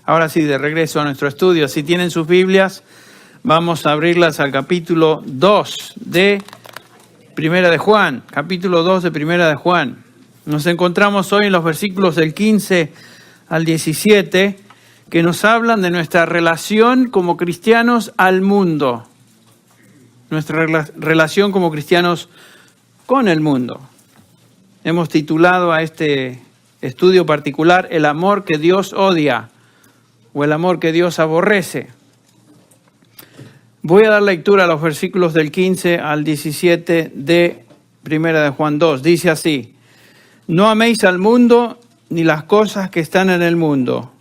Ahora sí, de regreso a nuestro estudio. Si tienen sus Biblias, vamos a abrirlas al capítulo 2 de Primera de Juan. Capítulo 2 de Primera de Juan. Nos encontramos hoy en los versículos del 15 al 17, que nos hablan de nuestra relación como cristianos al mundo. Nuestra relación como cristianos con el mundo. Hemos titulado a este estudio particular El amor que Dios odia o el amor que Dios aborrece. Voy a dar lectura a los versículos del 15 al 17 de Primera de Juan 2. Dice así: No améis al mundo ni las cosas que están en el mundo.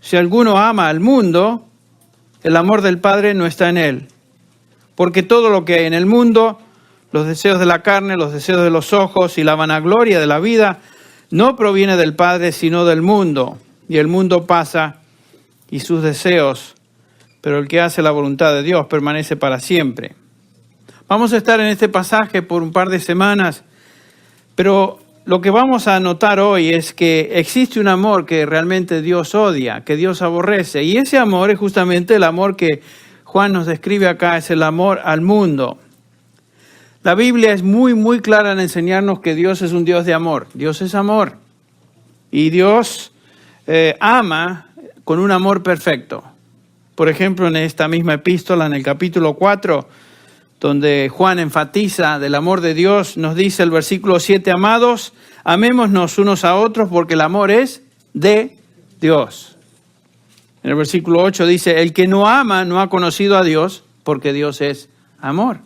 Si alguno ama al mundo, el amor del Padre no está en él. Porque todo lo que hay en el mundo, los deseos de la carne, los deseos de los ojos y la vanagloria de la vida, no proviene del Padre, sino del mundo. Y el mundo pasa y sus deseos, pero el que hace la voluntad de Dios permanece para siempre. Vamos a estar en este pasaje por un par de semanas, pero lo que vamos a notar hoy es que existe un amor que realmente Dios odia, que Dios aborrece. Y ese amor es justamente el amor que Juan nos describe acá, es el amor al mundo. La Biblia es muy clara en enseñarnos que Dios es un Dios de amor. Dios es amor. Y Dios ama con un amor perfecto. Por ejemplo, en esta misma epístola, en el capítulo 4, donde Juan enfatiza del amor de Dios, nos dice el versículo 7, amados, amémonos unos a otros porque el amor es de Dios. En el versículo 8 dice, el que no ama no ha conocido a Dios porque Dios es amor.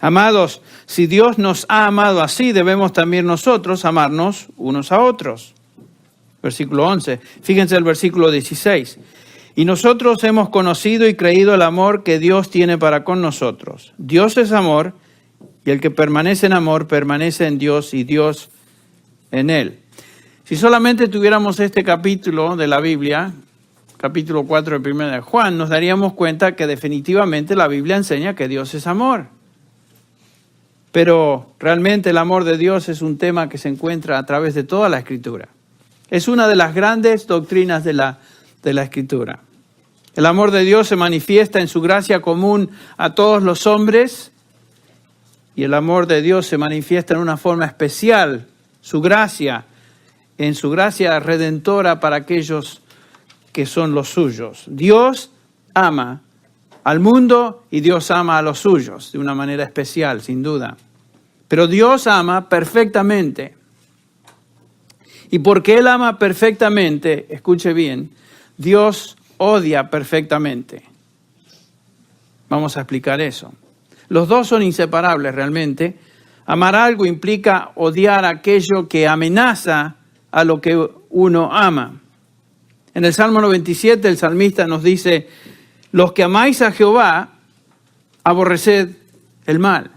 Amados, si Dios nos ha amado así, debemos también nosotros amarnos unos a otros. Versículo 11. Fíjense el versículo 16. Y nosotros hemos conocido y creído el amor que Dios tiene para con nosotros. Dios es amor, y el que permanece en amor permanece en Dios y Dios en él. Si solamente tuviéramos este capítulo de la Biblia, capítulo 4 de 1 de Juan, nos daríamos cuenta que definitivamente la Biblia enseña que Dios es amor. Pero realmente el amor de Dios es un tema que se encuentra a través de toda la Escritura. Es una de las grandes doctrinas de la Escritura. El amor de Dios se manifiesta en su gracia común a todos los hombres y el amor de Dios se manifiesta en una forma especial, su gracia, en su gracia redentora para aquellos que son los suyos. Dios ama al mundo y Dios ama a los suyos de una manera especial, sin duda. Pero Dios ama perfectamente. Y porque Él ama perfectamente, escuche bien, Dios odia perfectamente. Vamos a explicar eso. Los dos son inseparables realmente. Amar algo implica odiar aquello que amenaza a lo que uno ama. En el Salmo 97 el salmista nos dice, los que amáis a Jehová, aborreced el mal.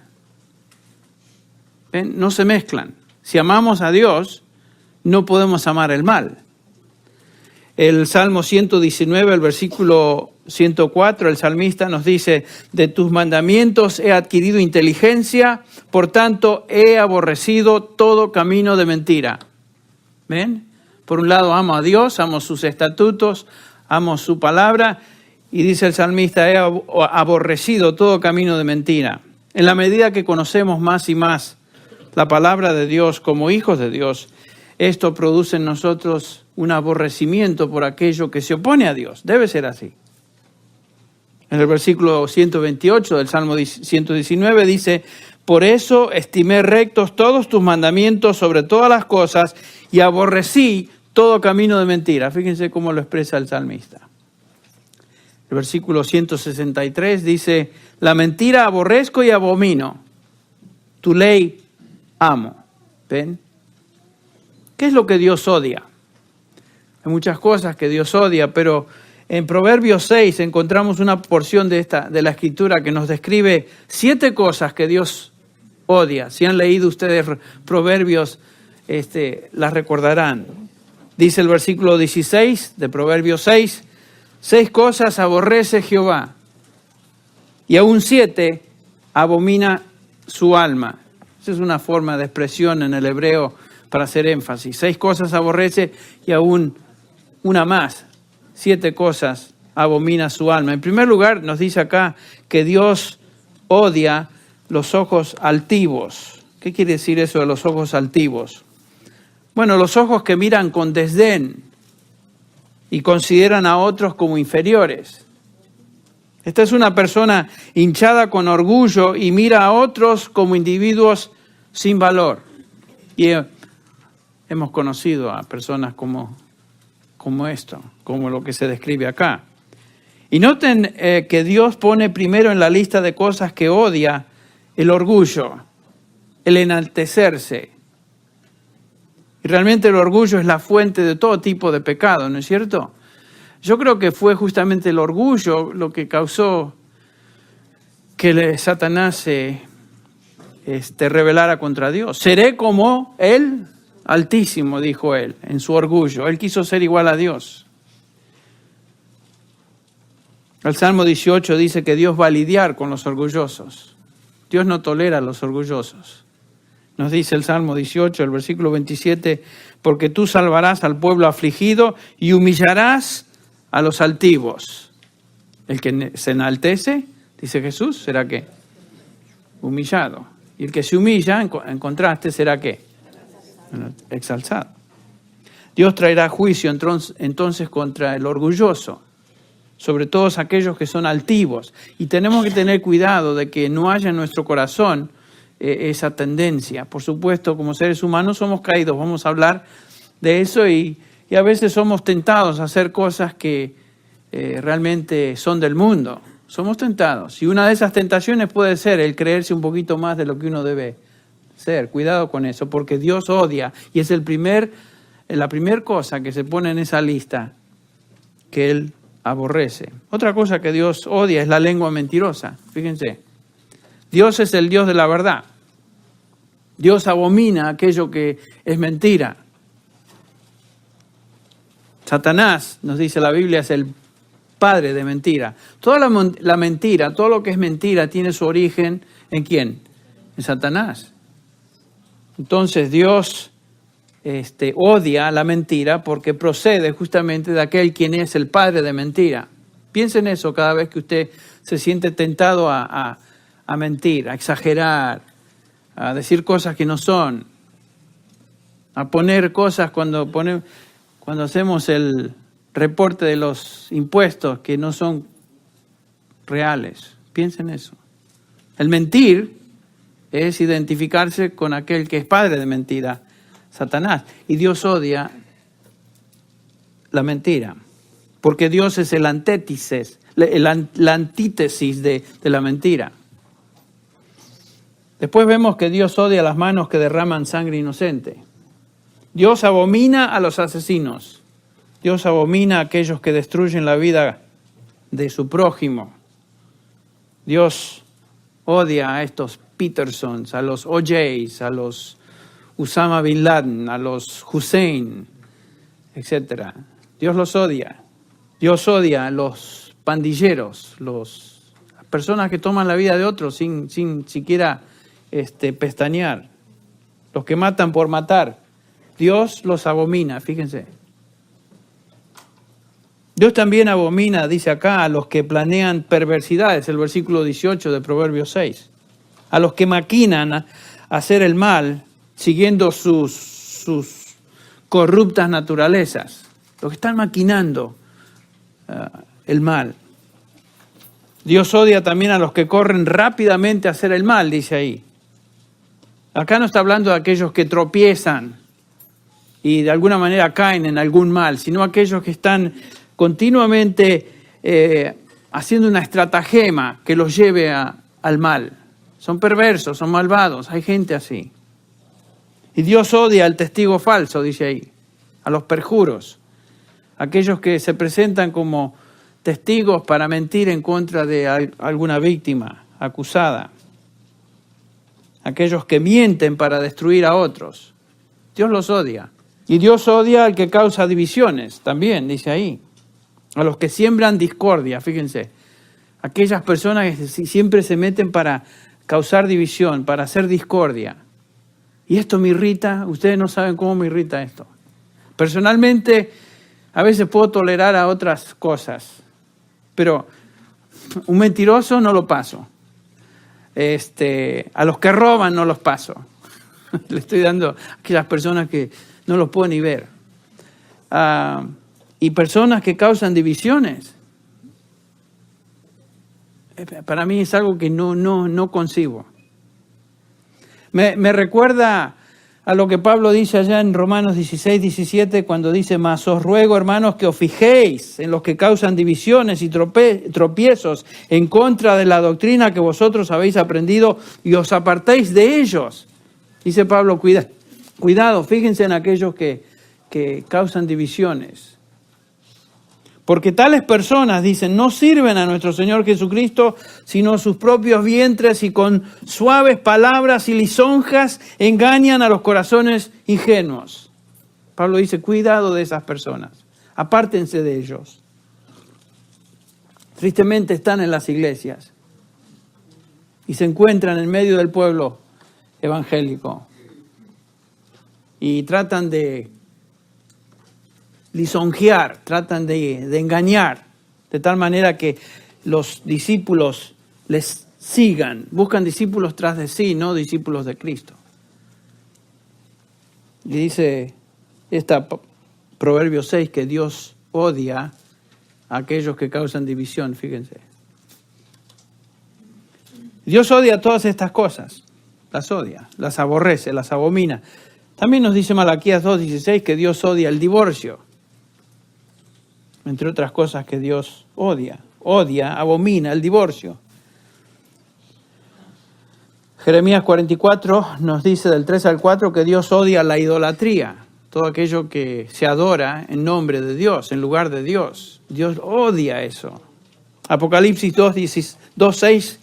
¿Ven? No se mezclan. Si amamos a Dios, no podemos amar el mal. El Salmo 119, el versículo 104, el salmista nos dice, de tus mandamientos he adquirido inteligencia, por tanto he aborrecido todo camino de mentira. ¿Ven? Por un lado amo a Dios, amo sus estatutos, amo su palabra, y dice el salmista, he aborrecido todo camino de mentira. En la medida que conocemos más y más la palabra de Dios como hijos de Dios, esto produce en nosotros un aborrecimiento por aquello que se opone a Dios. Debe ser así. En el versículo 128 del Salmo 119 dice, por eso estimé rectos todos tus mandamientos sobre todas las cosas y aborrecí todo camino de mentira. Fíjense cómo lo expresa el salmista. El versículo 163 dice, la mentira aborrezco y abomino, tu ley amo. ¿Ven? ¿Qué es lo que Dios odia? Hay muchas cosas que Dios odia, pero en Proverbios 6 encontramos una porción de la Escritura que nos describe 7 cosas que Dios odia. Si han leído ustedes Proverbios, las recordarán. Dice el versículo 16 de Proverbios 6, 6 cosas aborrece Jehová, y aún 7 abomina su alma. Esa es una forma de expresión en el hebreo para hacer énfasis. 6 cosas aborrece y aún una más. 7 cosas abomina su alma. En primer lugar, nos dice acá que Dios odia los ojos altivos. ¿Qué quiere decir eso de los ojos altivos? Bueno, los ojos que miran con desdén y consideran a otros como inferiores. Esta es una persona hinchada con orgullo y mira a otros como individuos sin valor. Y hemos conocido a personas como esto, como lo que se describe acá. Y noten que Dios pone primero en la lista de cosas que odia el orgullo, el enaltecerse. Y realmente el orgullo es la fuente de todo tipo de pecado, ¿no es cierto? Yo creo que fue justamente el orgullo lo que causó que Satanás se rebelara contra Dios. Seré como Él, Altísimo, dijo él, en su orgullo. Él quiso ser igual a Dios. El Salmo 18 dice que Dios va a lidiar con los orgullosos. Dios no tolera a los orgullosos. Nos dice el Salmo 18, el versículo 27, porque tú salvarás al pueblo afligido y humillarás a los altivos. El que se enaltece, dice Jesús, ¿será qué? Humillado. Y el que se humilla, en contraste, ¿será qué? Exaltado. Dios traerá juicio entonces contra el orgulloso, sobre todos aquellos que son altivos. Y tenemos que tener cuidado de que no haya en nuestro corazón esa tendencia. Por supuesto, como seres humanos somos caídos, vamos a hablar de eso y a veces somos tentados a hacer cosas que realmente son del mundo. Somos tentados. Y una de esas tentaciones puede ser el creerse un poquito más de lo que uno debe ser. Cuidado con eso, porque Dios odia y es la primera cosa que se pone en esa lista que Él aborrece. Otra cosa que Dios odia es la lengua mentirosa. Fíjense, Dios es el Dios de la verdad. Dios abomina aquello que es mentira. Satanás, nos dice la Biblia, es el padre de mentira. Toda la mentira, todo lo que es mentira tiene su origen ¿en quién? En Satanás. Entonces Dios odia la mentira porque procede justamente de aquel quien es el padre de mentira. Piensen eso cada vez que usted se siente tentado a mentir, a exagerar, a decir cosas que no son, a poner cosas cuando hacemos el reporte de los impuestos que no son reales. Piensen eso. El mentir es identificarse con aquel que es padre de mentira, Satanás. Y Dios odia la mentira, porque Dios es el antítesis, la antítesis de la mentira. Después vemos que Dios odia las manos que derraman sangre inocente. Dios abomina a los asesinos. Dios abomina a aquellos que destruyen la vida de su prójimo. Dios odia a estos Petersons, a los OJs, a los Osama Bin Laden, a los Hussein, etc. Dios los odia. Dios odia a los pandilleros, las personas que toman la vida de otros sin siquiera pestañear, los que matan por matar. Dios los abomina, fíjense. Dios también abomina, dice acá, a los que planean perversidades, el versículo 18 de Proverbios 6. A los que maquinan a hacer el mal siguiendo sus corruptas naturalezas. Los que están maquinando el mal. Dios odia también a los que corren rápidamente a hacer el mal, dice ahí. Acá no está hablando de aquellos que tropiezan y de alguna manera caen en algún mal, sino aquellos que están continuamente haciendo una estratagema que los lleve al mal. Son perversos, son malvados, hay gente así. Y Dios odia al testigo falso, dice ahí, a los perjuros, aquellos que se presentan como testigos para mentir en contra de alguna víctima acusada, aquellos que mienten para destruir a otros. Dios los odia. Y Dios odia al que causa divisiones, también, dice ahí. A los que siembran discordia, fíjense. Aquellas personas que siempre se meten para causar división, para hacer discordia. Y esto me irrita, ustedes no saben cómo me irrita esto. Personalmente, A veces puedo tolerar a otras cosas, pero un mentiroso no lo paso. A los que roban no los paso. Le estoy dando a aquellas personas que no los puedo ni ver. Y personas que causan divisiones. Para mí es algo que no concibo. Me recuerda a lo que Pablo dice allá en Romanos 16, 17, cuando dice: mas os ruego, hermanos, que os fijéis en los que causan divisiones y tropiezos en contra de la doctrina que vosotros habéis aprendido y os apartéis de ellos. Dice Pablo, cuidado, fíjense en aquellos que causan divisiones. Porque tales personas, dicen, no sirven a nuestro Señor Jesucristo, sino sus propios vientres, y con suaves palabras y lisonjas engañan a los corazones ingenuos. Pablo dice, cuidado de esas personas, apártense de ellos. Tristemente están en las iglesias y se encuentran en medio del pueblo evangélico y tratan de lisonjear, tratan de engañar, de tal manera que los discípulos les sigan, buscan discípulos tras de sí, no discípulos de Cristo. Y dice Proverbio 6 que Dios odia a aquellos que causan división, fíjense. Dios odia todas estas cosas, las odia, las aborrece, las abomina. También nos dice Malaquías 2:16 que Dios odia el divorcio. Entre otras cosas que Dios odia, abomina el divorcio. Jeremías 44 nos dice del 3 al 4 que Dios odia la idolatría, todo aquello que se adora en nombre de Dios, en lugar de Dios. Dios odia eso. Apocalipsis 2:6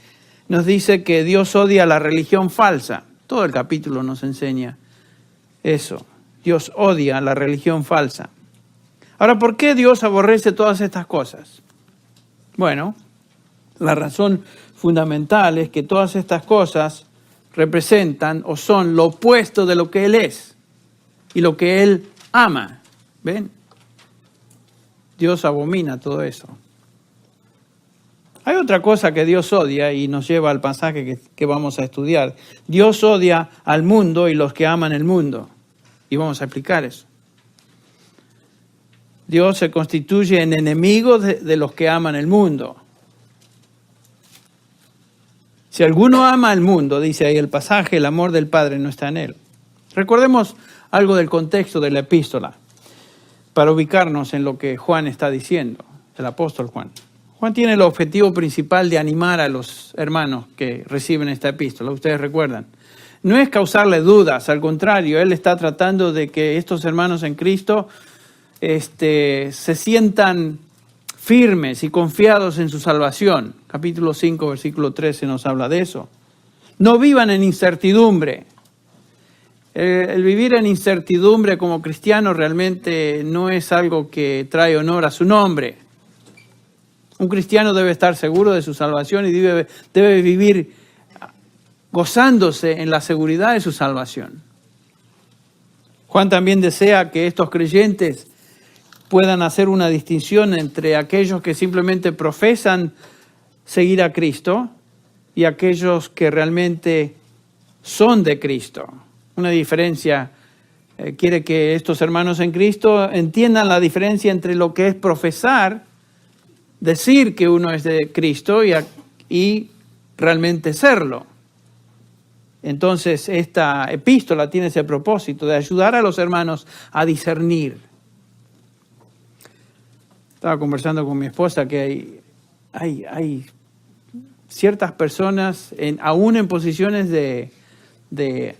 nos dice que Dios odia la religión falsa. Todo el capítulo nos enseña eso. Dios odia la religión falsa. Ahora, ¿por qué Dios aborrece todas estas cosas? Bueno, la razón fundamental es que todas estas cosas representan o son lo opuesto de lo que Él es y lo que Él ama. ¿Ven? Dios abomina todo eso. Hay otra cosa que Dios odia y nos lleva al pasaje que vamos a estudiar. Dios odia al mundo y los que aman el mundo. Y vamos a explicar eso. Dios se constituye en enemigo de los que aman el mundo. Si alguno ama el mundo, dice ahí el pasaje, el amor del Padre no está en él. Recordemos algo del contexto de la epístola, para ubicarnos en lo que Juan está diciendo, el apóstol Juan. Juan tiene el objetivo principal de animar a los hermanos que reciben esta epístola, ustedes recuerdan. No es causarle dudas, al contrario, él está tratando de que estos hermanos en Cristo se sientan firmes y confiados en su salvación. Capítulo 5, versículo 13 nos habla de eso. No vivan en incertidumbre. El vivir en incertidumbre como cristiano realmente no es algo que trae honor a su nombre. Un cristiano debe estar seguro de su salvación y debe vivir gozándose en la seguridad de su salvación. Juan también desea que estos creyentes puedan hacer una distinción entre aquellos que simplemente profesan seguir a Cristo y aquellos que realmente son de Cristo. Una diferencia, quiere que estos hermanos en Cristo entiendan la diferencia entre lo que es profesar, decir que uno es de Cristo y realmente serlo. Entonces esta epístola tiene ese propósito de ayudar a los hermanos a discernir. Estaba conversando con mi esposa que hay ciertas personas, aún en posiciones de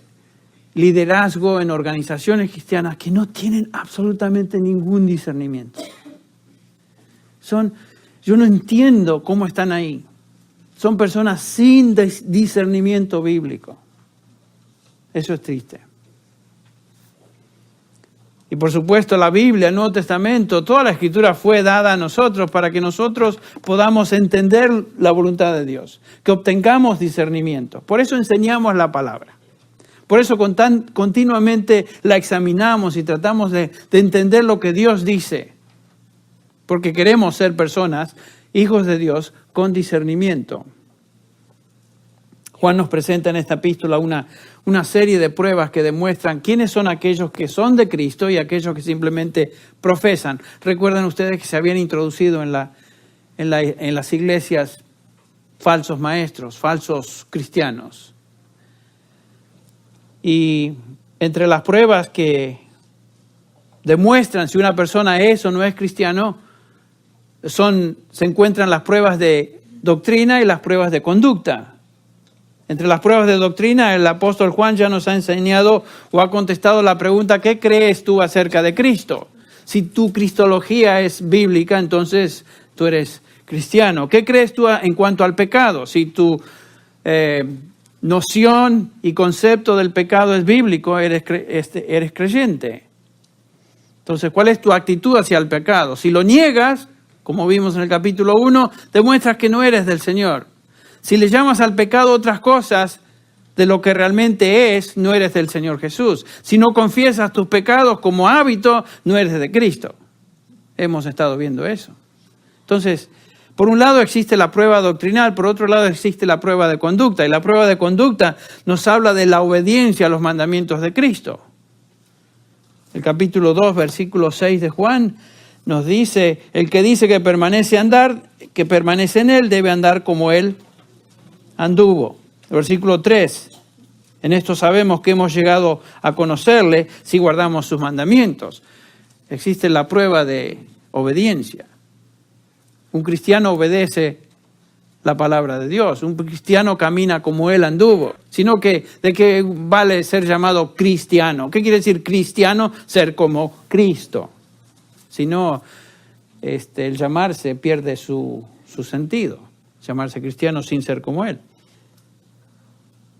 liderazgo en organizaciones cristianas, que no tienen absolutamente ningún discernimiento. Yo no entiendo cómo están ahí. Son personas sin discernimiento bíblico. Eso es triste. Y por supuesto la Biblia, el Nuevo Testamento, toda la Escritura fue dada a nosotros para que nosotros podamos entender la voluntad de Dios, que obtengamos discernimiento. Por eso enseñamos la palabra. Por eso continuamente la examinamos y tratamos de entender lo que Dios dice. porque queremos ser personas, hijos de Dios, con discernimiento. Juan nos presenta en esta epístola una serie de pruebas que demuestran quiénes son aquellos que son de Cristo y aquellos que simplemente profesan. Recuerdan ustedes que se habían introducido en las iglesias falsos maestros, falsos cristianos. Y entre las pruebas que demuestran si una persona es o no es cristiano, se encuentran las pruebas de doctrina y las pruebas de conducta. Entre las pruebas de doctrina, el apóstol Juan ya nos ha enseñado o ha contestado la pregunta: ¿qué crees tú acerca de Cristo? Si tu cristología es bíblica, entonces tú eres cristiano. ¿Qué crees tú en cuanto al pecado? Si tu noción y concepto del pecado es bíblico, eres creyente. Entonces, ¿cuál es tu actitud hacia el pecado? Si lo niegas, como vimos en el capítulo 1, demuestras que no eres del Señor. Si le llamas al pecado otras cosas de lo que realmente es, no eres del Señor Jesús. Si no confiesas tus pecados como hábito, no eres de Cristo. Hemos estado viendo eso. Entonces, por un lado existe la prueba doctrinal, por otro lado existe la prueba de conducta. Y la prueba de conducta nos habla de la obediencia a los mandamientos de Cristo. El capítulo 2, versículo 6 de Juan nos dice: el que dice que permanece en Él, debe andar como Él anduvo. El versículo 3, en esto sabemos que hemos llegado a conocerle si guardamos sus mandamientos. Existe la prueba de obediencia. Un cristiano obedece la palabra de Dios. Un cristiano camina como Él anduvo. Sino que, ¿de qué vale ser llamado cristiano? ¿Qué quiere decir cristiano? Ser como Cristo. Si no, el llamarse pierde su sentido. Llamarse cristiano sin ser como Él.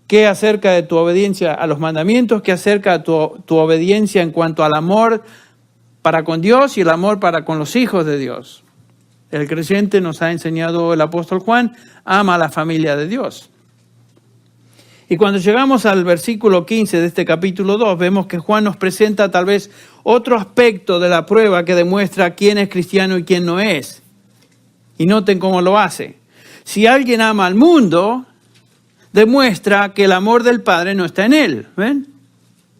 ¿Qué acerca de tu obediencia a los mandamientos? ¿Qué acerca de tu obediencia en cuanto al amor para con Dios y el amor para con los hijos de Dios? El creyente, nos ha enseñado el apóstol Juan, ama a la familia de Dios. Y cuando llegamos al versículo 15 de este capítulo 2, vemos que Juan nos presenta tal vez otro aspecto de la prueba que demuestra quién es cristiano y quién no es. Y noten cómo lo hace. Si alguien ama al mundo, demuestra que el amor del Padre no está en él. ¿Ven?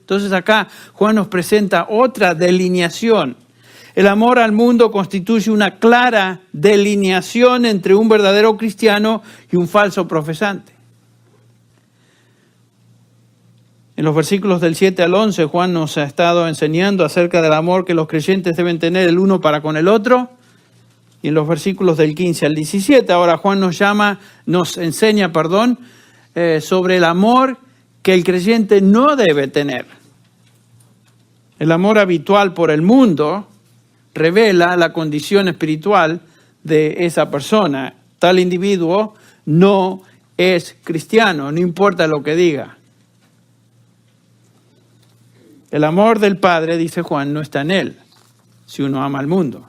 Entonces acá Juan nos presenta otra delineación. El amor al mundo constituye una clara delineación entre un verdadero cristiano y un falso profesante. En los versículos del 7 al 11, Juan nos ha estado enseñando acerca del amor que los creyentes deben tener el uno para con el otro. Y en los versículos del 15 al 17, ahora Juan nos enseña sobre el amor que el creyente no debe tener. El amor habitual por el mundo revela la condición espiritual de esa persona. Tal individuo no es cristiano, no importa lo que diga. El amor del Padre, dice Juan, no está en él, si uno ama al mundo.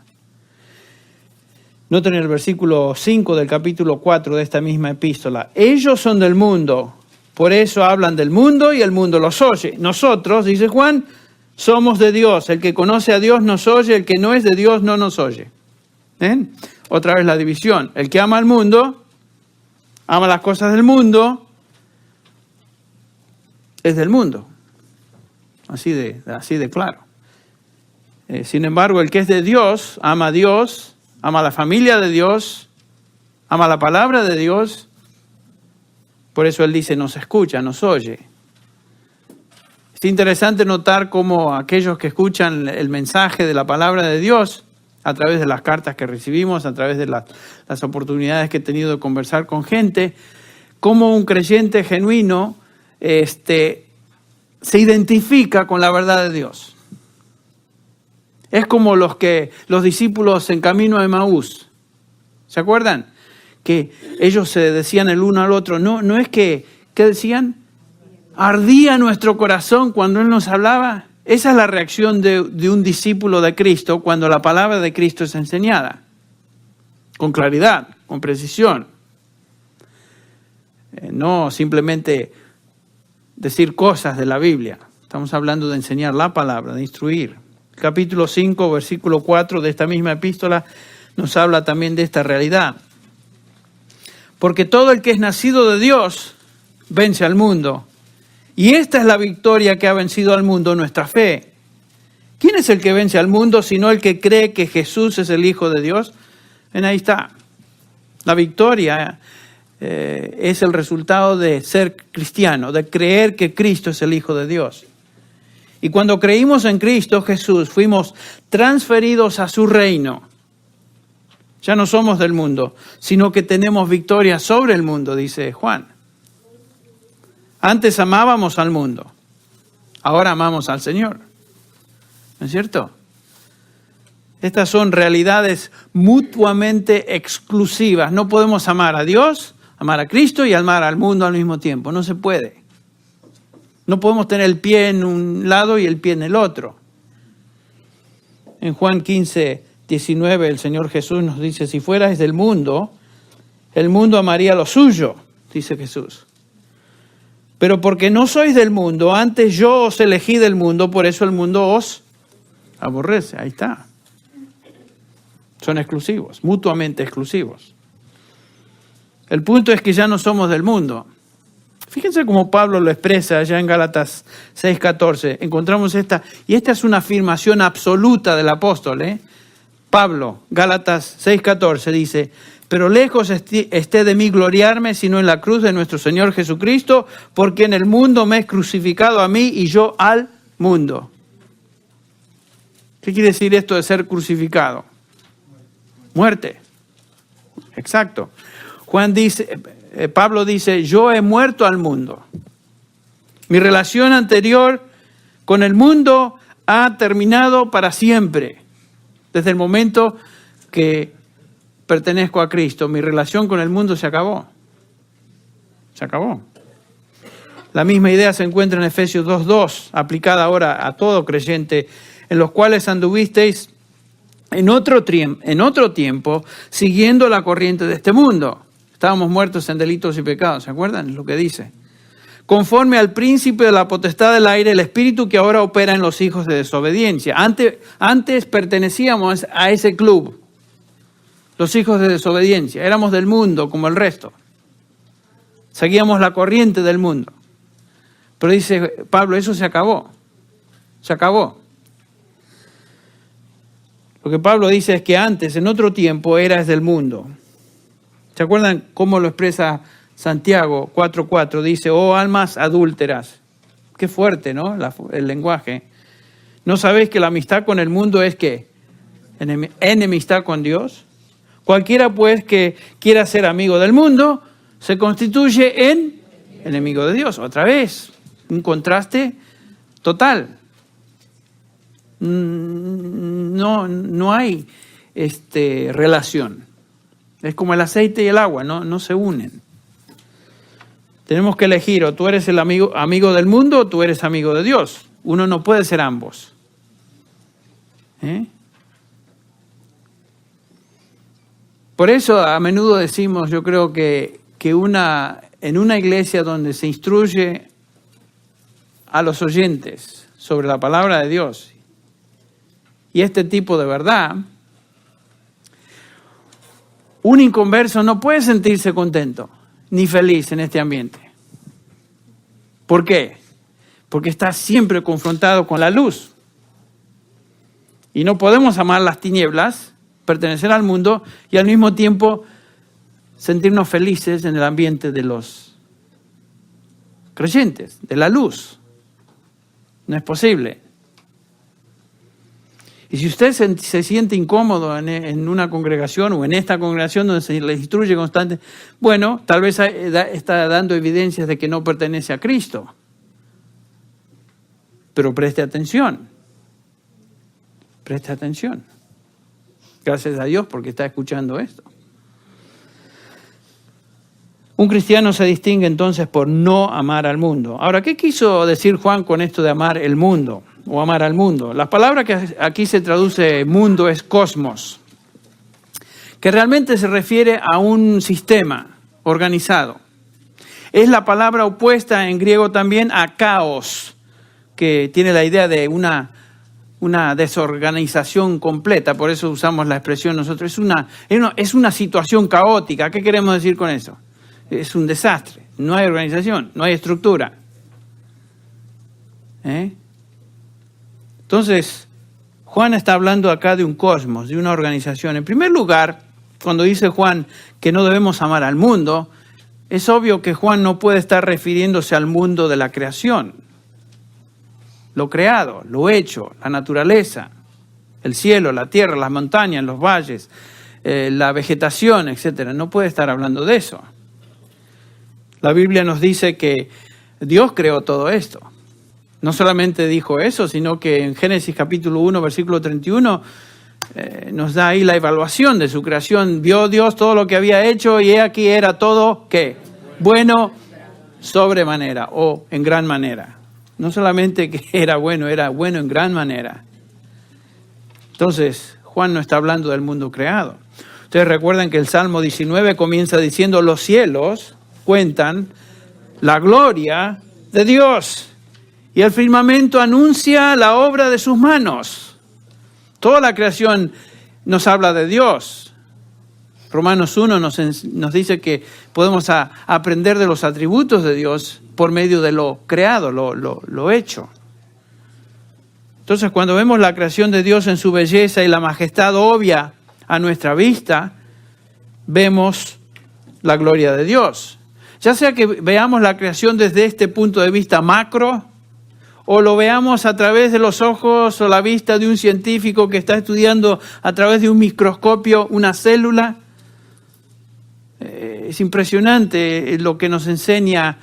Noten el versículo 5 del capítulo 4 de esta misma epístola. Ellos son del mundo, por eso hablan del mundo y el mundo los oye. Nosotros, dice Juan, somos de Dios. El que conoce a Dios nos oye, el que no es de Dios no nos oye. ¿Ven? Otra vez la división. El que ama al mundo, ama las cosas del mundo, es del mundo. Así de claro. Sin embargo, el que es de Dios, ama a Dios, ama la familia de Dios, ama la palabra de Dios. Por eso él dice, nos escucha, nos oye. Es interesante notar cómo aquellos que escuchan el mensaje de la palabra de Dios, a través de las cartas que recibimos, a través de las oportunidades que he tenido de conversar con gente, cómo un creyente genuino se identifica con la verdad de Dios. Es como los discípulos en camino a Emaús. ¿Se acuerdan? Que ellos se decían el uno al otro. No es que, ¿qué decían? Ardía nuestro corazón cuando Él nos hablaba. Esa es la reacción de un discípulo de Cristo cuando la palabra de Cristo es enseñada. Con claridad, con precisión. No simplemente decir cosas de la Biblia. Estamos hablando de enseñar la palabra, de instruir. capítulo 5, versículo 4 de esta misma epístola, nos habla también de esta realidad. Porque todo el que es nacido de Dios vence al mundo. Y esta es la victoria que ha vencido al mundo, nuestra fe. ¿Quién es el que vence al mundo sino el que cree que Jesús es el Hijo de Dios? Ven, ahí está. La victoria es el resultado de ser cristiano, de creer que Cristo es el Hijo de Dios. Y cuando creímos en Cristo Jesús, fuimos transferidos a su reino. Ya no somos del mundo, sino que tenemos victoria sobre el mundo, dice Juan. Antes amábamos al mundo, ahora amamos al Señor. ¿No es cierto? Estas son realidades mutuamente exclusivas. No podemos amar a Dios, amar a Cristo y amar al mundo al mismo tiempo. No se puede. No podemos tener el pie en un lado y el pie en el otro. En Juan 15, 19, el Señor Jesús nos dice, si fuerais del mundo, el mundo amaría lo suyo, dice Jesús. Pero porque no sois del mundo, antes yo os elegí del mundo, por eso el mundo os aborrece. Ahí está. Son exclusivos, mutuamente exclusivos. El punto es que ya no somos del mundo. Fíjense cómo Pablo lo expresa allá en Gálatas 6:14. Encontramos esta, y esta es una afirmación absoluta del apóstol. Pablo, Gálatas 6:14 dice, pero lejos esté de mí gloriarme, sino en la cruz de nuestro Señor Jesucristo, porque en el mundo me he crucificado a mí y yo al mundo. ¿Qué quiere decir esto de ser crucificado? Muerte. Exacto. Pablo dice, yo he muerto al mundo. Mi relación anterior con el mundo ha terminado para siempre. Desde el momento que pertenezco a Cristo, mi relación con el mundo se acabó. Se acabó. La misma idea se encuentra en Efesios 2:2, aplicada ahora a todo creyente, en los cuales anduvisteis en otro tiempo, siguiendo la corriente de este mundo. Estábamos muertos en delitos y pecados, ¿se acuerdan lo que dice? Conforme al príncipe de la potestad del aire, el espíritu que ahora opera en los hijos de desobediencia. Antes pertenecíamos a ese club, los hijos de desobediencia. Éramos del mundo como el resto. Seguíamos la corriente del mundo. Pero dice Pablo, eso se acabó. Se acabó. Lo que Pablo dice es que antes, en otro tiempo, eras del mundo. ¿Se acuerdan cómo lo expresa Santiago 4:4? Dice, oh almas adúlteras. Qué fuerte, ¿no? El lenguaje. ¿No sabéis que la amistad con el mundo es qué? Enemistad con Dios. Cualquiera pues que quiera ser amigo del mundo, se constituye en enemigo de Dios. Otra vez, un contraste total. No hay relación. Es como el aceite y el agua, no se unen. Tenemos que elegir, o tú eres el amigo del mundo o tú eres amigo de Dios. Uno no puede ser ambos. Por eso a menudo decimos, yo creo que en una iglesia donde se instruye a los oyentes sobre la palabra de Dios y este tipo de verdad, un inconverso no puede sentirse contento ni feliz en este ambiente. ¿Por qué? Porque está siempre confrontado con la luz. Y no podemos amar las tinieblas, pertenecer al mundo y al mismo tiempo sentirnos felices en el ambiente de los creyentes, de la luz. No es posible. Y si usted se siente incómodo en una congregación o en esta congregación donde se le instruye constante, bueno, tal vez está dando evidencias de que no pertenece a Cristo. Pero preste atención. Preste atención. Gracias a Dios porque está escuchando esto. Un cristiano se distingue entonces por no amar al mundo. Ahora, ¿qué quiso decir Juan con esto de amar el mundo o amar al mundo? La palabra que aquí se traduce mundo es cosmos, que realmente se refiere a un sistema organizado. Es la palabra opuesta en griego también a caos, que tiene la idea de una una desorganización completa, por eso usamos la expresión nosotros, es una situación caótica. ¿Qué queremos decir con eso? Es un desastre, no hay organización, no hay estructura. Entonces, Juan está hablando acá de un cosmos, de una organización. En primer lugar, cuando dice Juan que no debemos amar al mundo, es obvio que Juan no puede estar refiriéndose al mundo de la creación. Lo creado, lo hecho, la naturaleza, el cielo, la tierra, las montañas, los valles, la vegetación, etc. No puede estar hablando de eso. La Biblia nos dice que Dios creó todo esto. No solamente dijo eso, sino que en Génesis capítulo 1, versículo 31, nos da ahí la evaluación de su creación. Vio Dios todo lo que había hecho y he aquí era todo, ¿qué? Bueno sobremanera o en gran manera. No solamente que era bueno en gran manera. Entonces, Juan no está hablando del mundo creado. Ustedes recuerdan que el Salmo 19 comienza diciendo: los cielos cuentan la gloria de Dios y el firmamento anuncia la obra de sus manos. Toda la creación nos habla de Dios. Romanos 1 nos dice que podemos aprender de los atributos de Dios por medio de lo creado, lo hecho. Entonces, cuando vemos la creación de Dios en su belleza y la majestad obvia a nuestra vista, vemos la gloria de Dios. Ya sea que veamos la creación desde este punto de vista macro, o lo veamos a través de los ojos o la vista de un científico que está estudiando a través de un microscopio una célula. Es impresionante lo que nos enseña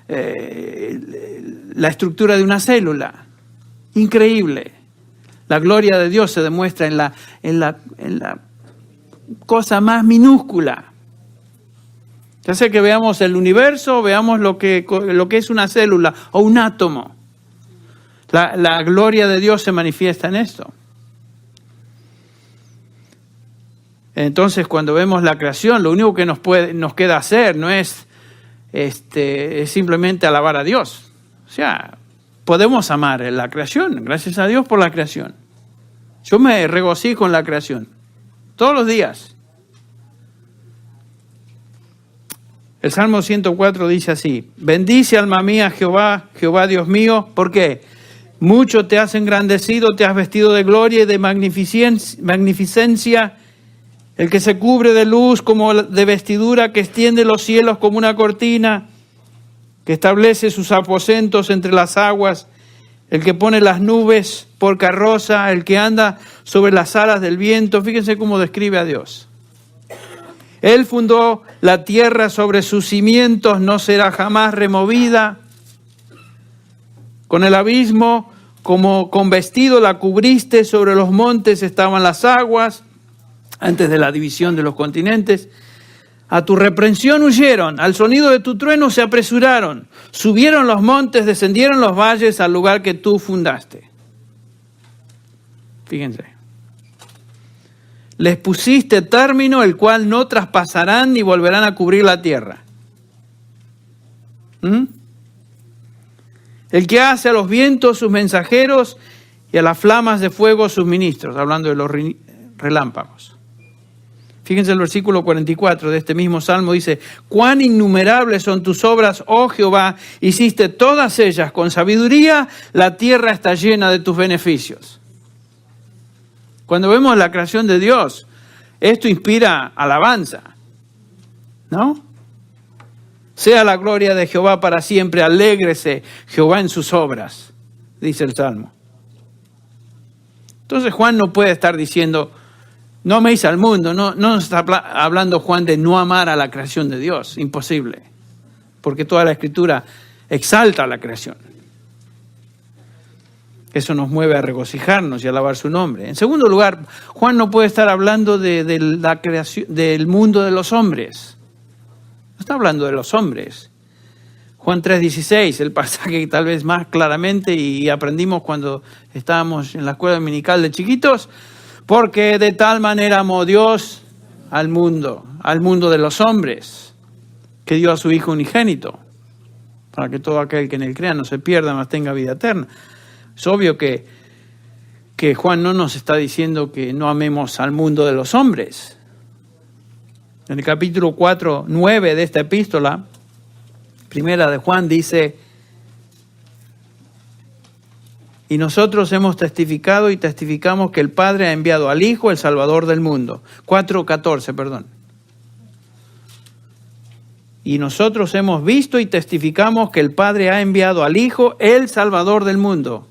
la estructura de una célula. Increíble. La gloria de Dios se demuestra en la cosa más minúscula. Ya sea que veamos el universo, veamos lo que es una célula o un átomo. La gloria de Dios se manifiesta en esto. Entonces, cuando vemos la creación, lo único que nos queda hacer no es simplemente alabar a Dios. O sea, podemos amar la creación. Gracias a Dios por la creación. Yo me regocijo en la creación todos los días. El Salmo 104 dice así: bendice alma mía Jehová, Jehová Dios mío. ¿Por qué? Mucho te has engrandecido, te has vestido de gloria y de magnificencia. El que se cubre de luz como de vestidura, que extiende los cielos como una cortina, que establece sus aposentos entre las aguas, el que pone las nubes por carroza, el que anda sobre las alas del viento. Fíjense cómo describe a Dios. Él fundó la tierra sobre sus cimientos, no será jamás removida. Con el abismo, como con vestido la cubriste, sobre los montes estaban las aguas, antes de la división de los continentes. A tu reprensión huyeron, al sonido de tu trueno se apresuraron. Subieron los montes, descendieron los valles al lugar que tú fundaste. Fíjense. Les pusiste término, el cual no traspasarán ni volverán a cubrir la tierra. El que hace a los vientos sus mensajeros y a las flamas de fuego sus ministros, hablando de los relámpagos. Fíjense el versículo 44 de este mismo Salmo, dice: cuán innumerables son tus obras, oh Jehová, hiciste todas ellas con sabiduría, la tierra está llena de tus beneficios. Cuando vemos la creación de Dios, esto inspira alabanza, ¿no? Sea la gloria de Jehová para siempre, alégrese Jehová en sus obras, dice el Salmo. Entonces Juan no puede estar diciendo: no améis al mundo. No nos está hablando Juan de no amar a la creación de Dios. Imposible. Porque toda la Escritura exalta a la creación. Eso nos mueve a regocijarnos y a alabar su nombre. En segundo lugar, Juan no puede estar hablando de la creación, del mundo de los hombres. No está hablando de los hombres. Juan 3:16, el pasaje que tal vez más claramente y aprendimos cuando estábamos en la escuela dominical de chiquitos. Porque de tal manera amó Dios al mundo de los hombres, que dio a su Hijo unigénito, para que todo aquel que en él crea no se pierda, mas tenga vida eterna. Es obvio que que Juan no nos está diciendo que no amemos al mundo de los hombres. En el capítulo 4:9 de esta epístola, primera de Juan, dice: y nosotros hemos testificado y testificamos que el Padre ha enviado al Hijo, el Salvador del mundo. 4:14, perdón. Y nosotros hemos visto y testificamos que el Padre ha enviado al Hijo, el Salvador del mundo.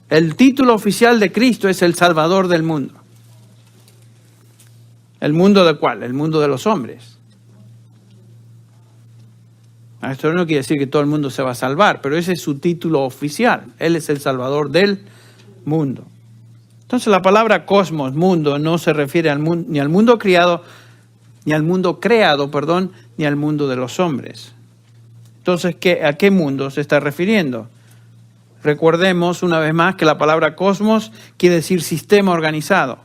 El título oficial de Cristo es el Salvador del mundo. ¿El mundo de cuál? El mundo de los hombres. Esto no quiere decir que todo el mundo se va a salvar, pero ese es su título oficial. Él es el Salvador del mundo. Entonces la palabra cosmos, mundo, no se refiere al mundo, ni al mundo creado, ni al mundo de los hombres. Entonces, ¿a qué mundo se está refiriendo? Recordemos una vez más que la palabra cosmos quiere decir sistema organizado.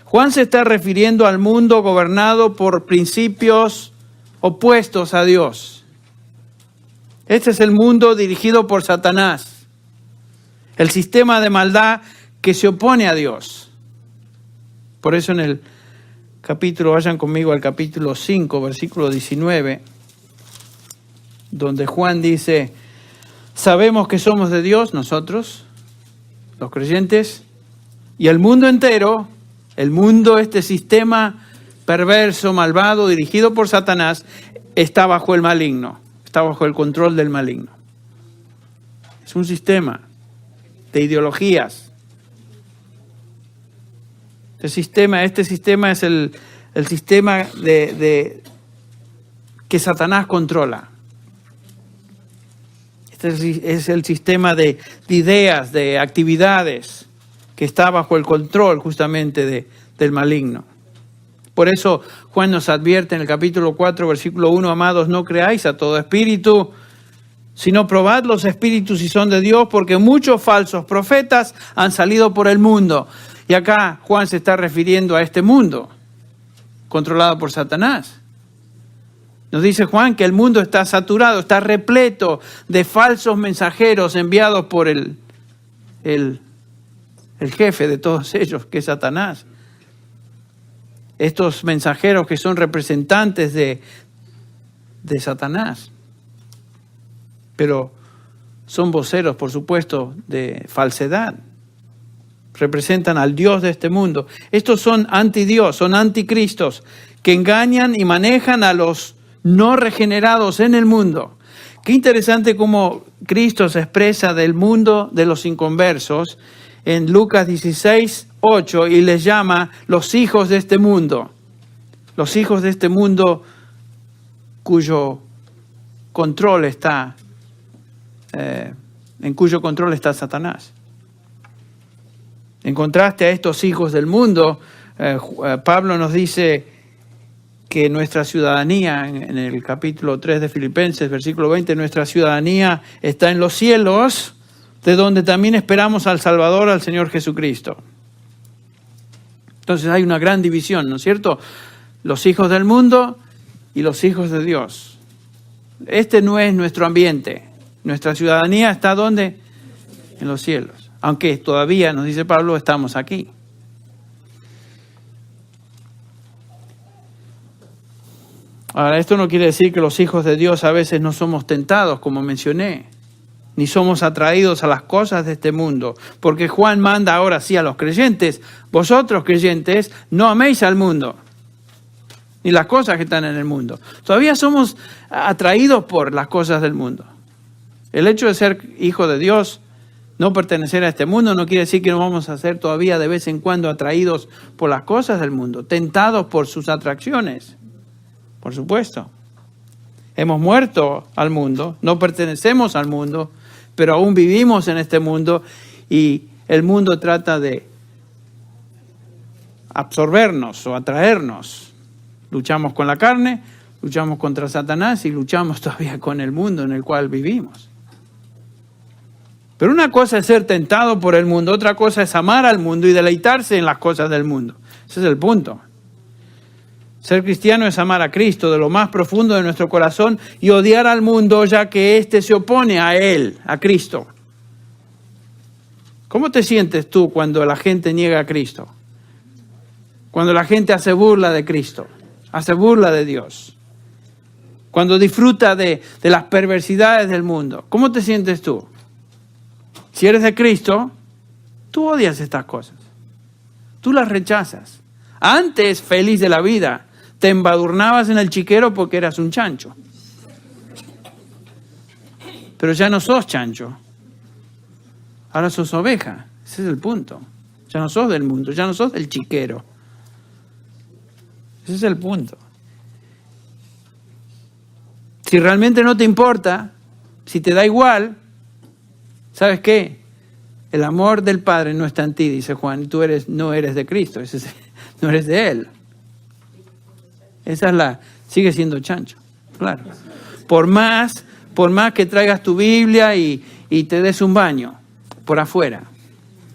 Juan se está refiriendo al mundo gobernado por principios opuestos a Dios. Este es el mundo dirigido por Satanás, el sistema de maldad que se opone a Dios. Por eso en el capítulo, vayan conmigo al capítulo 5, versículo 19, donde Juan dice: sabemos que somos de Dios, nosotros, los creyentes, y el mundo entero, el mundo, este sistema perverso, malvado, dirigido por Satanás, está bajo el maligno, está bajo el control del maligno. Es un sistema de ideologías. Este sistema es el sistema que Satanás controla. Es el sistema de ideas, de actividades que está bajo el control justamente del maligno. Por eso Juan nos advierte en el capítulo 4, versículo 1, amados, no creáis a todo espíritu, sino probad los espíritus si son de Dios, porque muchos falsos profetas han salido por el mundo. Y acá Juan se está refiriendo a este mundo controlado por Satanás. Nos dice Juan que el mundo está saturado, está repleto de falsos mensajeros enviados por el jefe de todos ellos, que es Satanás. Estos mensajeros que son representantes de Satanás, pero son voceros, por supuesto, de falsedad. Representan al Dios de este mundo. Estos son antidios, son anticristos, que engañan y manejan a los no regenerados en el mundo. Qué interesante cómo Cristo se expresa del mundo de los inconversos en Lucas 16:8 y les llama los hijos de este mundo. Los hijos de este mundo cuyo control está, en cuyo control está Satanás. En contraste a estos hijos del mundo, Pablo nos dice que nuestra ciudadanía, en el capítulo 3 de Filipenses, versículo 20, nuestra ciudadanía está en los cielos, de donde también esperamos al Salvador, al Señor Jesucristo. Entonces hay una gran división, ¿no es cierto? Los hijos del mundo y los hijos de Dios. Este no es nuestro ambiente. Nuestra ciudadanía está ¿dónde? En los cielos. Aunque todavía, nos dice Pablo, estamos aquí. Ahora, esto no quiere decir que los hijos de Dios a veces no somos tentados, como mencioné, ni somos atraídos a las cosas de este mundo, porque Juan manda ahora sí a los creyentes: vosotros creyentes no améis al mundo, ni las cosas que están en el mundo. Todavía somos atraídos por las cosas del mundo. El hecho de ser hijo de Dios, no pertenecer a este mundo, no quiere decir que no vamos a ser todavía de vez en cuando atraídos por las cosas del mundo, tentados por sus atracciones. Por supuesto. Hemos muerto al mundo, no pertenecemos al mundo, pero aún vivimos en este mundo y el mundo trata de absorbernos o atraernos. Luchamos con la carne, luchamos contra Satanás y luchamos todavía con el mundo en el cual vivimos. Pero una cosa es ser tentado por el mundo, otra cosa es amar al mundo y deleitarse en las cosas del mundo. Ese es el punto. Ser cristiano es amar a Cristo de lo más profundo de nuestro corazón y odiar al mundo, ya que éste se opone a Él, a Cristo. ¿Cómo te sientes tú cuando la gente niega a Cristo? Cuando la gente hace burla de Cristo, hace burla de Dios. Cuando disfruta de las perversidades del mundo. ¿Cómo te sientes tú? Si eres de Cristo, tú odias estas cosas. Tú las rechazas. Antes, feliz de la vida, te embadurnabas en el chiquero porque eras un chancho. Pero ya no sos chancho. Ahora sos oveja. Ese es el punto. Ya no sos del mundo, ya no sos del chiquero. Ese es el punto. Si realmente no te importa, si te da igual, ¿sabes qué? El amor del Padre no está en ti, dice Juan, y tú no eres de Cristo, no eres de Él. Esa es sigue siendo chancho, claro. Por más que traigas tu Biblia y te des un baño por afuera,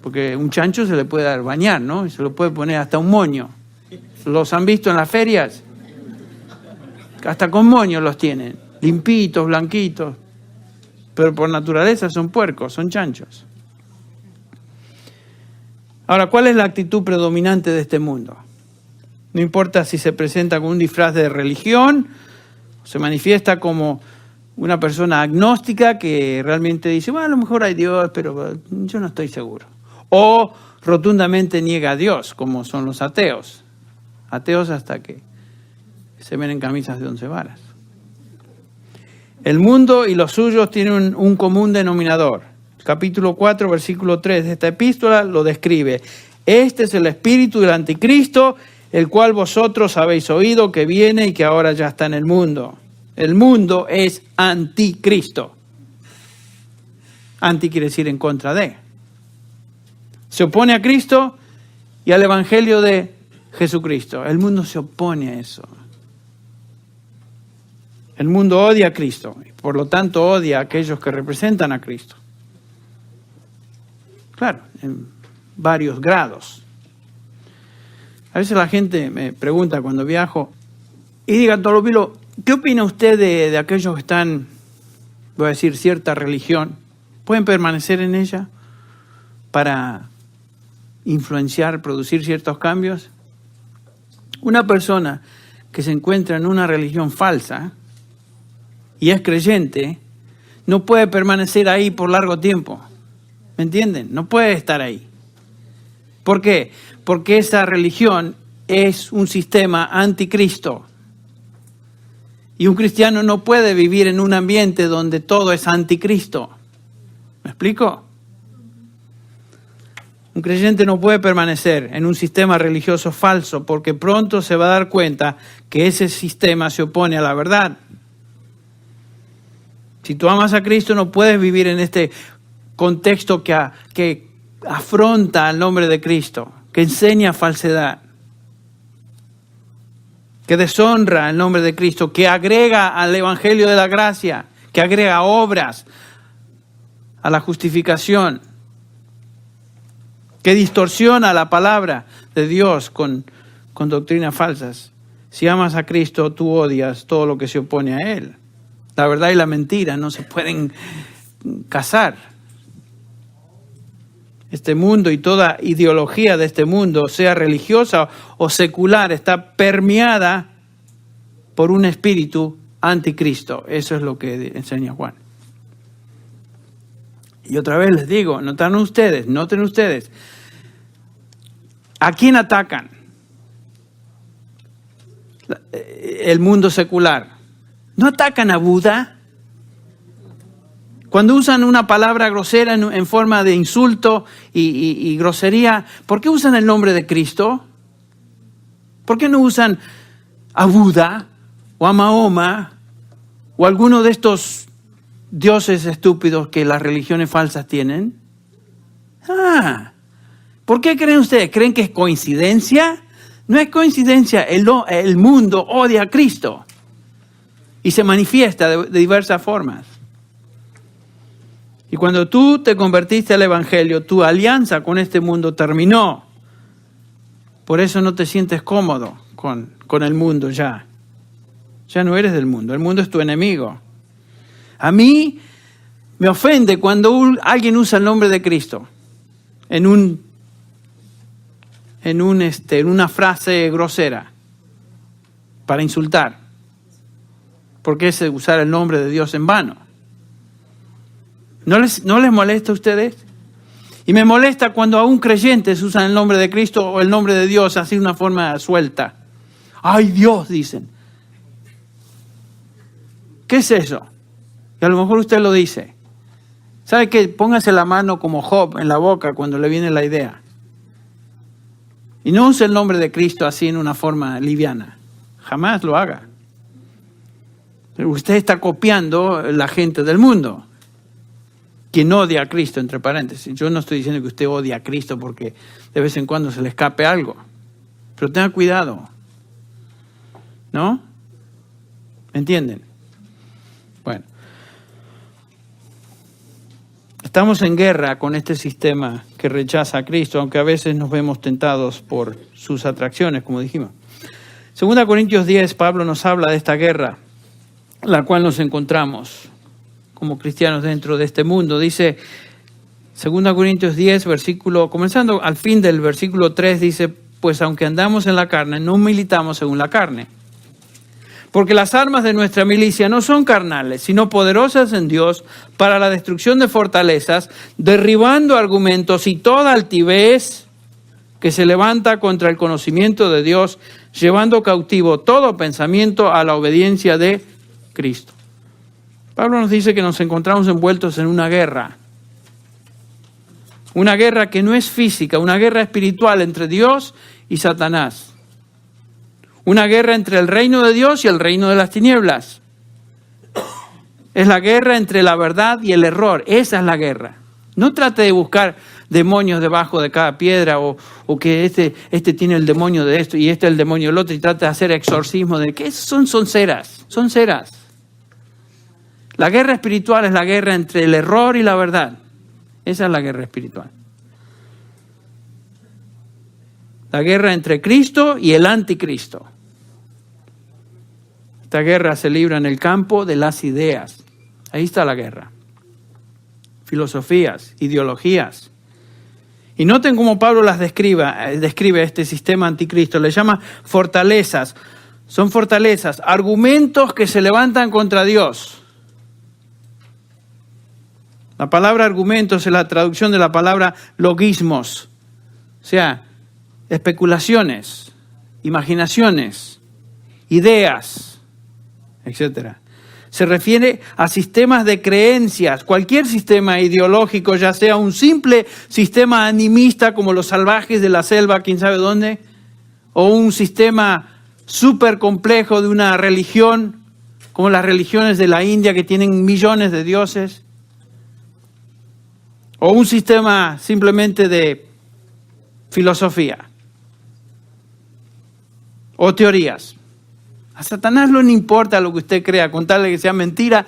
porque un chancho se le puede dar bañar, ¿no? Y se lo puede poner hasta un moño. ¿Los han visto en las ferias? Hasta con moños los tienen, limpitos, blanquitos. Pero por naturaleza son puercos, son chanchos. Ahora, ¿cuál es la actitud predominante de este mundo? No importa si se presenta con un disfraz de religión, se manifiesta como una persona agnóstica que realmente dice, bueno, a lo mejor hay Dios, pero yo no estoy seguro. O rotundamente niega a Dios, como son los ateos. Ateos hasta que se ven en camisas de 11 varas. El mundo y los suyos tienen un común denominador. Capítulo 4, versículo 3 de esta epístola lo describe. Este es el espíritu del anticristo, el cual vosotros habéis oído que viene y que ahora ya está en el mundo. El mundo es anticristo. Anti quiere decir en contra de. Se opone a Cristo y al evangelio de Jesucristo. El mundo se opone a eso. El mundo odia a Cristo y por lo tanto odia a aquellos que representan a Cristo. Claro, en varios grados. A veces la gente me pregunta cuando viajo, y diga, Toropilo, ¿qué opina usted de aquellos que están, voy a decir, cierta religión? ¿Pueden permanecer en ella para influenciar, producir ciertos cambios? Una persona que se encuentra en una religión falsa y es creyente, no puede permanecer ahí por largo tiempo. ¿Me entienden? No puede estar ahí. ¿Por qué? Porque esa religión es un sistema anticristo. Y un cristiano no puede vivir en un ambiente donde todo es anticristo. ¿Me explico? Un creyente no puede permanecer en un sistema religioso falso porque pronto se va a dar cuenta que ese sistema se opone a la verdad. Si tú amas a Cristo, no puedes vivir en este contexto que afronta al nombre de Cristo, que enseña falsedad, que deshonra el nombre de Cristo, que agrega al evangelio de la gracia, que agrega obras a la justificación, que distorsiona la palabra de Dios con doctrinas falsas. Si amas a Cristo, tú odias todo lo que se opone a Él. La verdad y la mentira no se pueden casar. Este mundo y toda ideología de este mundo, sea religiosa o secular, está permeada por un espíritu anticristo. Eso es lo que enseña Juan. Y otra vez les digo, noten ustedes, ¿a quién atacan? El mundo secular. ¿No atacan a Buda? Cuando usan una palabra grosera en forma de insulto y grosería, ¿por qué usan el nombre de Cristo? ¿Por qué no usan a Buda o a Mahoma o alguno de estos dioses estúpidos que las religiones falsas tienen? ¿Por qué creen ustedes? ¿Creen que es coincidencia? No es coincidencia, el mundo odia a Cristo y se manifiesta de diversas formas. Y cuando tú te convertiste al Evangelio, tu alianza con este mundo terminó. Por eso no te sientes cómodo con el mundo ya. Ya no eres del mundo, el mundo es tu enemigo. A mí me ofende cuando alguien usa el nombre de Cristo. en una frase grosera para insultar. ¿Por qué es usar el nombre de Dios en vano? ¿No les molesta a ustedes? Y me molesta cuando aún creyentes usan el nombre de Cristo o el nombre de Dios así de una forma suelta. ¡Ay, Dios!, dicen. ¿Qué es eso? Y a lo mejor usted lo dice. ¿Sabe qué? Póngase la mano como Job en la boca cuando le viene la idea. Y no use el nombre de Cristo así en una forma liviana. Jamás lo haga. Usted está copiando la gente del mundo. Quien odia a Cristo, entre paréntesis. Yo no estoy diciendo que usted odia a Cristo porque de vez en cuando se le escape algo. Pero tenga cuidado. ¿No? ¿Me entienden? Bueno. Estamos en guerra con este sistema que rechaza a Cristo, aunque a veces nos vemos tentados por sus atracciones, como dijimos. 2 Corintios 10, Pablo nos habla de esta guerra, la cual nos encontramos como cristianos dentro de este mundo. Dice 2 Corintios 10, comenzando al fin del versículo 3, dice: pues aunque andamos en la carne, no militamos según la carne. Porque las armas de nuestra milicia no son carnales, sino poderosas en Dios para la destrucción de fortalezas, derribando argumentos y toda altivez que se levanta contra el conocimiento de Dios, llevando cautivo todo pensamiento a la obediencia de Cristo. Pablo nos dice que nos encontramos envueltos en una guerra que no es física, una guerra espiritual entre Dios y Satanás. Una guerra entre el reino de Dios y el reino de las tinieblas. Es la guerra entre la verdad y el error. Esa es la guerra. No trate de buscar demonios debajo de cada piedra o que este tiene el demonio de esto y el demonio del otro y trate de hacer exorcismo de que son ceras. Son ceras. La guerra espiritual es la guerra entre el error y la verdad. Esa es la guerra espiritual. La guerra entre Cristo y el anticristo. Esta guerra se libra en el campo de las ideas. Ahí está la guerra. Filosofías, ideologías. Y noten cómo Pablo las describe este sistema anticristo. Le llama fortalezas. Son fortalezas, argumentos que se levantan contra Dios. La palabra argumentos es la traducción de la palabra logismos. O sea, especulaciones, imaginaciones, ideas, etc. Se refiere a sistemas de creencias, cualquier sistema ideológico, ya sea un simple sistema animista como los salvajes de la selva, quién sabe dónde, o un sistema súper complejo de una religión, como las religiones de la India que tienen millones de dioses, o un sistema simplemente de filosofía o teorías. A Satanás no le importa lo que usted crea, contarle que sea mentira.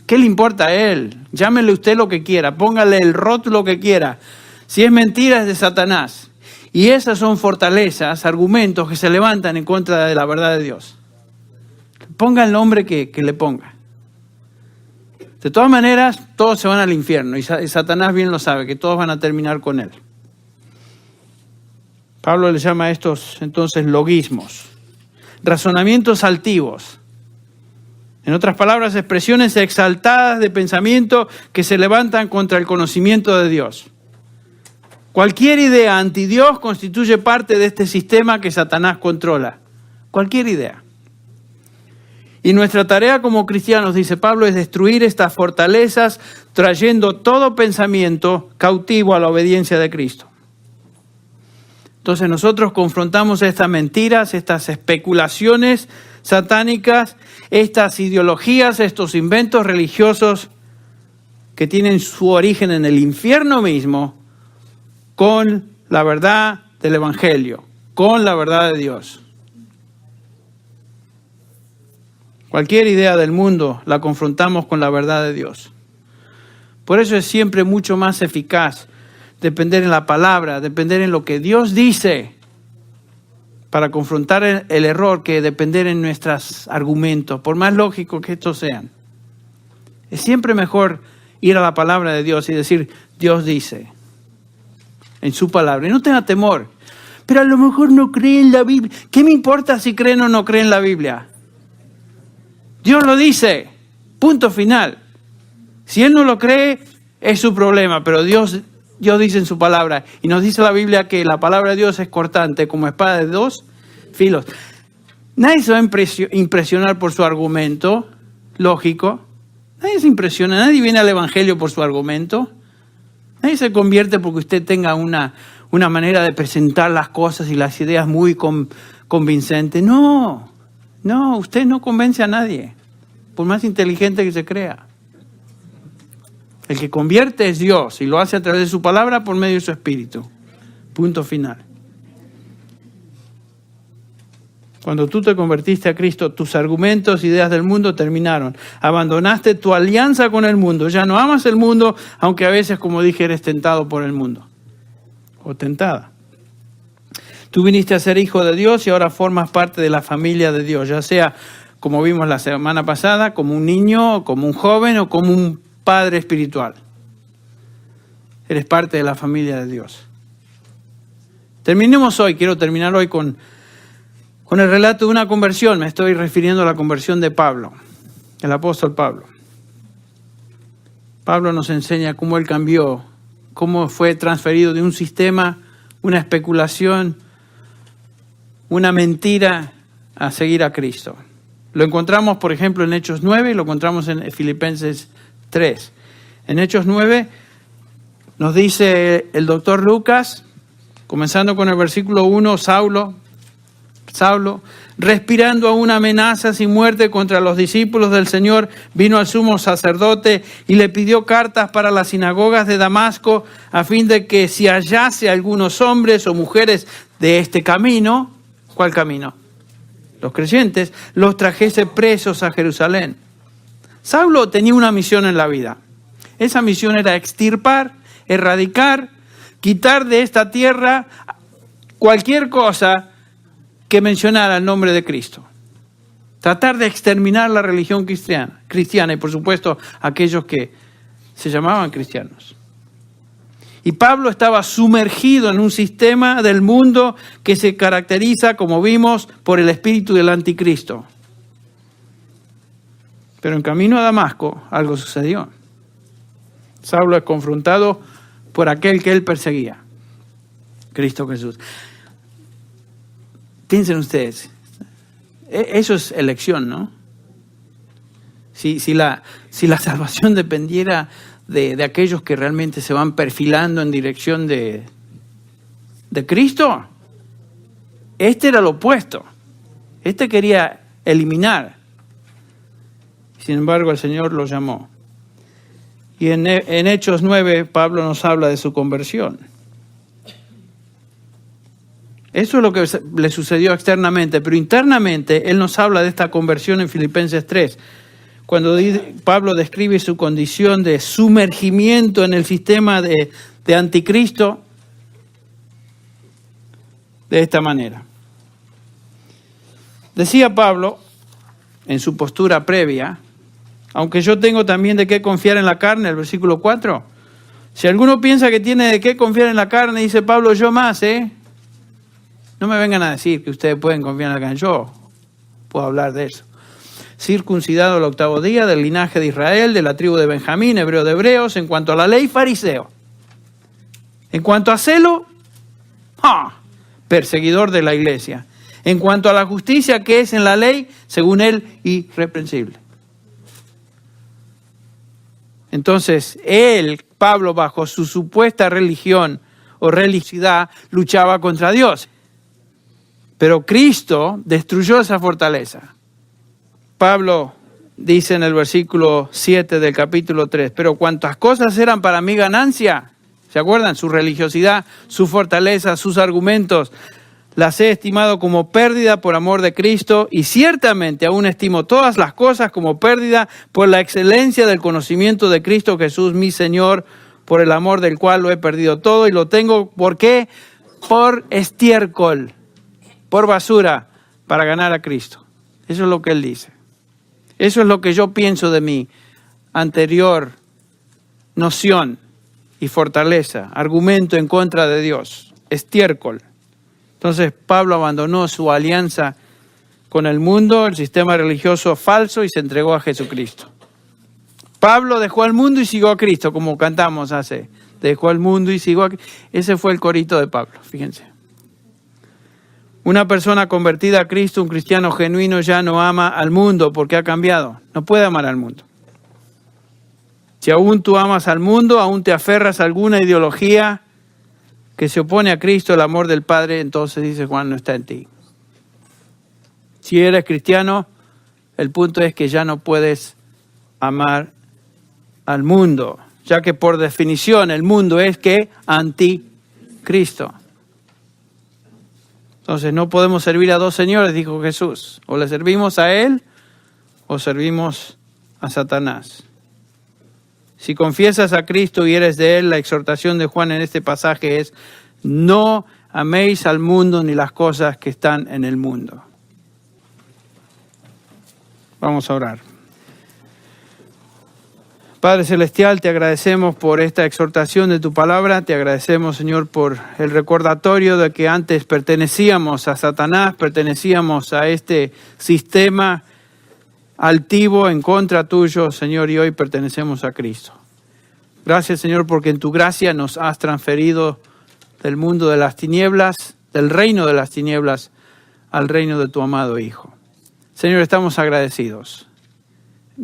¿Qué le importa a él? Llámele usted lo que quiera, póngale el rótulo que quiera. Si es mentira, es de Satanás. Y esas son fortalezas, argumentos que se levantan en contra de la verdad de Dios. Ponga el nombre que le ponga. De todas maneras, todos se van al infierno y Satanás bien lo sabe, que todos van a terminar con él. Pablo le llama a estos entonces logismos, razonamientos altivos. En otras palabras, expresiones exaltadas de pensamiento que se levantan contra el conocimiento de Dios. Cualquier idea anti Dios constituye parte de este sistema que Satanás controla. Cualquier idea. Y nuestra tarea como cristianos, dice Pablo, es destruir estas fortalezas, trayendo todo pensamiento cautivo a la obediencia de Cristo. Entonces nosotros confrontamos estas mentiras, estas especulaciones satánicas, estas ideologías, estos inventos religiosos que tienen su origen en el infierno mismo, con la verdad del Evangelio, con la verdad de Dios. Cualquier idea del mundo la confrontamos con la verdad de Dios. Por eso es siempre mucho más eficaz depender en la palabra, depender en lo que Dios dice para confrontar el error que depender en nuestros argumentos, por más lógicos que estos sean. Es siempre mejor ir a la palabra de Dios y decir, Dios dice. en su palabra. Y no tenga temor. Pero a lo mejor no cree en la Biblia. ¿Qué me importa si creen o no creen en la Biblia? Dios lo dice. Punto final. Si él no lo cree, es su problema. Pero Dios dice en su palabra. Y nos dice la Biblia que la palabra de Dios es cortante como espada de dos filos. Nadie se va a impresionar por su argumento lógico. Nadie se impresiona. Nadie viene al Evangelio por su argumento. Nadie se convierte porque usted tenga una manera de presentar las cosas y las ideas muy convincentes. No, usted no convence a nadie, por más inteligente que se crea. El que convierte es Dios y lo hace a través de su palabra por medio de su espíritu. Punto final. Cuando tú te convertiste a Cristo, tus argumentos, ideas del mundo terminaron. Abandonaste tu alianza con el mundo. Ya no amas el mundo, aunque a veces, como dije, eres tentado por el mundo. O tentada. Tú viniste a ser hijo de Dios y ahora formas parte de la familia de Dios. Ya sea, como vimos la semana pasada, como un niño, como un joven o como un padre espiritual. Eres parte de la familia de Dios. Quiero terminar hoy con el relato de una conversión. Me estoy refiriendo a la conversión de Pablo, el apóstol Pablo. Pablo nos enseña cómo él cambió, cómo fue transferido de un sistema, una especulación, una mentira, a seguir a Cristo. Lo encontramos, por ejemplo, en Hechos 9 y lo encontramos en Filipenses 3. En Hechos 9 nos dice el doctor Lucas, comenzando con el versículo 1, Saulo, respirando aún amenazas y muerte contra los discípulos del Señor, vino al sumo sacerdote y le pidió cartas para las sinagogas de Damasco, a fin de que si hallase algunos hombres o mujeres de este camino, ¿cuál camino? Los creyentes, los trajese presos a Jerusalén. Saulo tenía una misión en la vida. Esa misión era extirpar, erradicar, quitar de esta tierra cualquier cosa que mencionara el nombre de Cristo. Tratar de exterminar la religión cristiana y por supuesto aquellos que se llamaban cristianos. Y Pablo estaba sumergido en un sistema del mundo que se caracteriza, como vimos, por el espíritu del anticristo. Pero en camino a Damasco algo sucedió. Saulo es confrontado por aquel que él perseguía, Cristo Jesús. Piensen ustedes, eso es elección, ¿no? Si la salvación dependiera de aquellos que realmente se van perfilando en dirección de Cristo, este era lo opuesto. Este quería eliminar. Sin embargo, el Señor lo llamó. Y en Hechos 9, Pablo nos habla de su conversión. Eso es lo que le sucedió externamente, pero internamente él nos habla de esta conversión en Filipenses 3. Cuando Pablo describe su condición de sumergimiento en el sistema de anticristo, de esta manera. Decía Pablo, en su postura previa, aunque yo tengo también de qué confiar en la carne, el versículo 4. Si alguno piensa que tiene de qué confiar en la carne, dice Pablo, yo más, No me vengan a decir que ustedes pueden confiar en la carne, yo puedo hablar de eso. Circuncidado el 8º día, del linaje de Israel, de la tribu de Benjamín, hebreo de hebreos, en cuanto a la ley, fariseo. En cuanto a celo, perseguidor de la iglesia. En cuanto a la justicia que es en la ley, según él, irreprensible. Entonces, Pablo, bajo su supuesta religión o religiosidad, luchaba contra Dios. Pero Cristo destruyó esa fortaleza. Pablo dice en el versículo 7 del capítulo 3, pero cuantas cosas eran para mi ganancia, ¿se acuerdan? Su religiosidad, su fortaleza, sus argumentos, las he estimado como pérdida por amor de Cristo y ciertamente aún estimo todas las cosas como pérdida por la excelencia del conocimiento de Cristo Jesús, mi Señor, por el amor del cual lo he perdido todo y lo tengo, ¿por qué? Por estiércol, por basura, para ganar a Cristo. Eso es lo que él dice. Eso es lo que yo pienso de mi anterior noción y fortaleza, argumento en contra de Dios, estiércol. Entonces Pablo abandonó su alianza con el mundo, el sistema religioso falso, y se entregó a Jesucristo. Pablo dejó al mundo y siguió a Cristo, como cantamos hace. Dejó al mundo y siguió a Cristo. Ese fue el corito de Pablo, fíjense. Una persona convertida a Cristo, un cristiano genuino, ya no ama al mundo porque ha cambiado. No puede amar al mundo. Si aún tú amas al mundo, aún te aferras a alguna ideología que se opone a Cristo, el amor del Padre, entonces dice Juan, no está en ti. Si eres cristiano, el punto es que ya no puedes amar al mundo, ya que por definición el mundo es que anticristo. Entonces no podemos servir a dos señores, dijo Jesús. O le servimos a Él o servimos a Satanás. Si confiesas a Cristo y eres de Él, la exhortación de Juan en este pasaje es: no améis al mundo ni las cosas que están en el mundo. Vamos a orar. Padre Celestial, te agradecemos por esta exhortación de tu palabra. Te agradecemos, Señor, por el recordatorio de que antes pertenecíamos a Satanás, pertenecíamos a este sistema altivo en contra tuyo, Señor, y hoy pertenecemos a Cristo. Gracias, Señor, porque en tu gracia nos has transferido del mundo de las tinieblas, del reino de las tinieblas, al reino de tu amado Hijo. Señor, estamos agradecidos.